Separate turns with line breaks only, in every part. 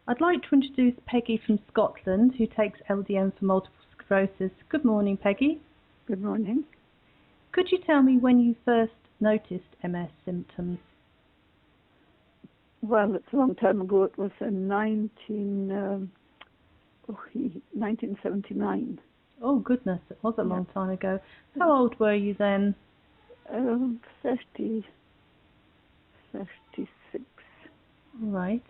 I'd like to introduce Peggy from Scotland, who takes LDN for multiple sclerosis. Good morning, Peggy.
Good morning.
Could you tell me when you first noticed MS symptoms?
Well, it's a long time ago. It was in 1979.
Oh, goodness, it was a long time ago. How old were you then?
36.
Right.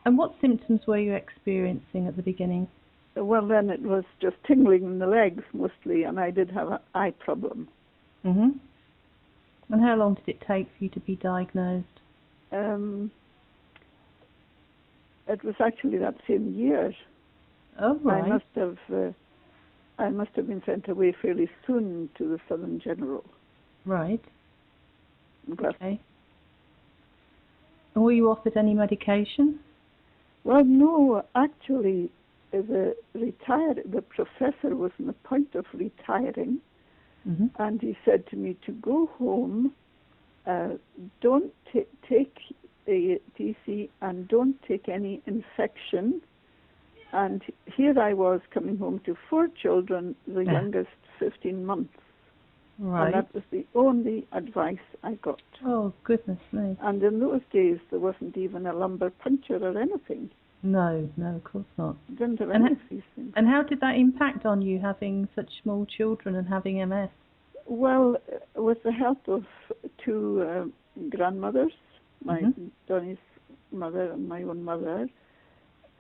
And what symptoms were you experiencing at the beginning?
Well, then it was just tingling in the legs mostly, and I did have an eye problem.
Mm-hmm. And how long did it take for you to be diagnosed?
It was actually that same year.
Oh, right.
I must have been sent away fairly soon to the Southern General.
Right.
But,
okay. And were you offered any medication?
Well, no, actually, the professor was on the point of retiring, and he said to me to go home, don't take a DC and don't take any infection. And here I was coming home to 4 children, the youngest 15 months.
Right.
And that was the only advice I got.
Oh, goodness me.
And in those days, there wasn't even a lumbar puncture or anything.
No, of course not.
Didn't have any of these things.
And how did that impact on you, having such small children and having MS?
Well, with the help of 2 grandmothers, my Donnie's mother and my own mother,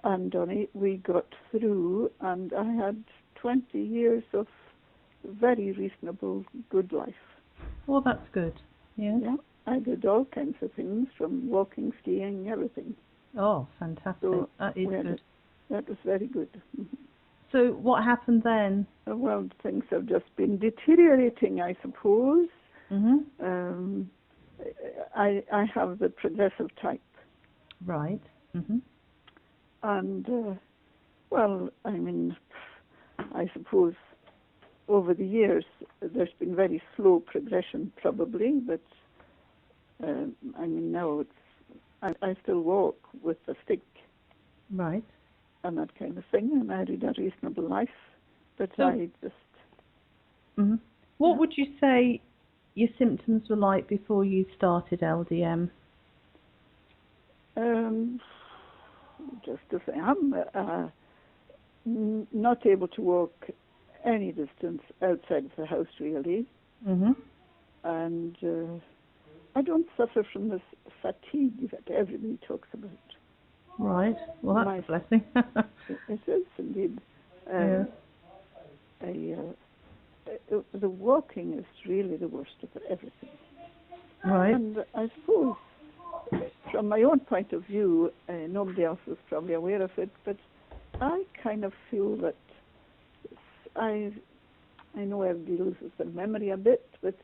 and Donnie, we got through, and I had 20 years of very reasonable, good life.
Well, that's good. Yeah,
I did all kinds of things, from walking, skiing, everything.
Oh, fantastic. So that is good.
That was very good.
So what happened then?
Well, things have just been deteriorating, I suppose. I have the progressive type.
Right.
And, well, I mean, I suppose over the years there's been very slow progression probably, but I mean now I still walk with a stick.
Right.
And that kind of thing, and I lead a reasonable life, but
so,
I just...
What would you say your symptoms were like before you started LDN?
Just as I am, not able to walk any distance outside of the house, really. And I don't suffer from this fatigue that everybody talks about.
Right. Well, that's a blessing.
It is indeed. The walking is really the worst of everything.
Right.
And I suppose, from my own point of view, nobody else is probably aware of it, but I kind of feel that I know everybody loses their memory a bit, but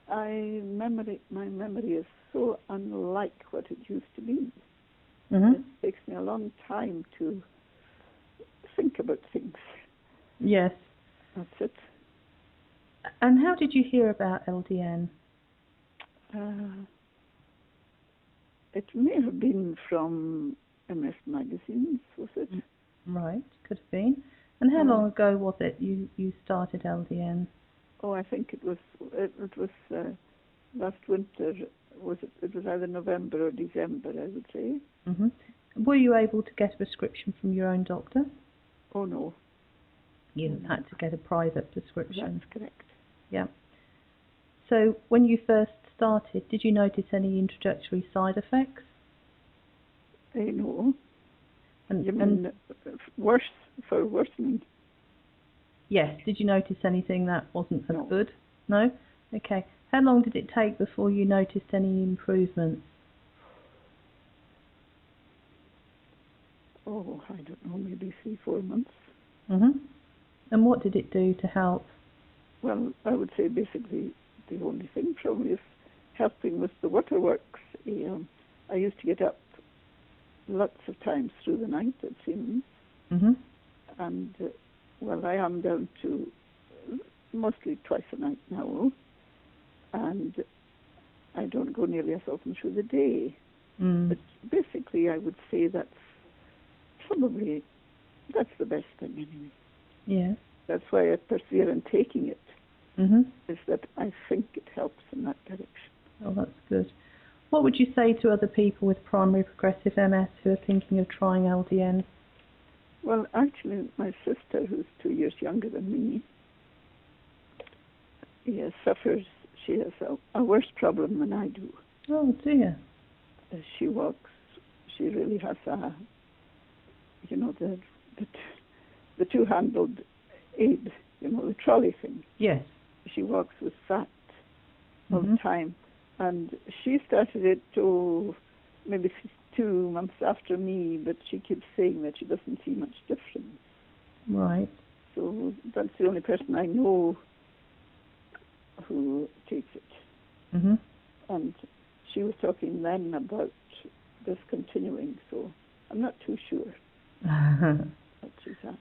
my memory is so unlike what it used to be. It takes me a long time to think about things.
Yes.
That's it.
And how did you hear about LDN?
It may have been from MS magazines, was it?
Right, could have been. And how long ago was it you started LDN?
Oh, I think it was last winter. It was either November or December, I would say.
Were you able to get a prescription from your own doctor?
Oh, no.
You had to get a private prescription.
That's correct.
Yeah. So when you first started, did you notice any introductory side effects?
No. And worsening?
Yes. Did you notice anything that wasn't as
No.
good? No? Okay. How long did it take before you noticed any improvements?
Oh, I don't know, maybe 3-4 months.
And what did it do to help?
Well, I would say basically the only thing probably is helping with the waterworks. I used to get up lots of times through the night, it seems. And, well, I am down to mostly twice a night now. And I don't go nearly as often through the day. But basically I would say that's probably that's the best thing anyway.
Yeah.
That's why I persevere in taking it,
Mhm.
is that I think it helps in that direction.
Oh, that's good. What would you say to other people with primary progressive MS who are thinking of trying LDN?
Well, actually, my sister, who's 2 years younger than me, suffers. She has a worse problem than I do.
Oh dear.
As she walks, she really has the two-handled aid, the trolley thing.
Yes.
She walks with that all
Mm-hmm.
the time. And she started it maybe 2 months after me, but she keeps saying that she doesn't see much difference.
Right.
So that's the only person I know who takes it.
Mm-hmm.
And she was talking then about discontinuing, so I'm not too sure what she's at.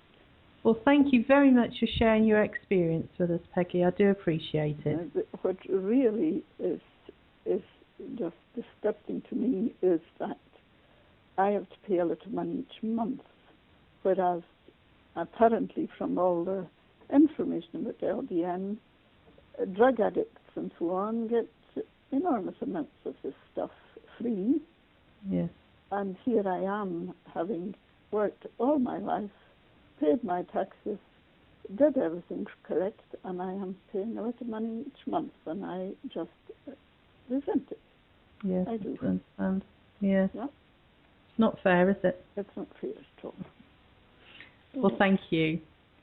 Well, thank you very much for sharing your experience with us, Peggy. I do appreciate it.
What really is just disgusting to me is that I have to pay a lot of money each month, whereas apparently from all the information about LDN, drug addicts and so on get enormous amounts of this stuff free.
Yes.
And here I am, having worked all my life, paid my taxes, did everything correct, and I am paying a lot of money each month, and I just resent it.
Yes,
I do.
understand. Yes.
Yeah.
It's not fair, is it?
It's not fair at all.
Well, thank you.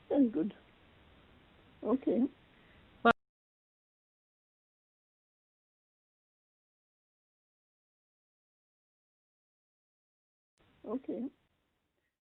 Very good. Okay. Okay.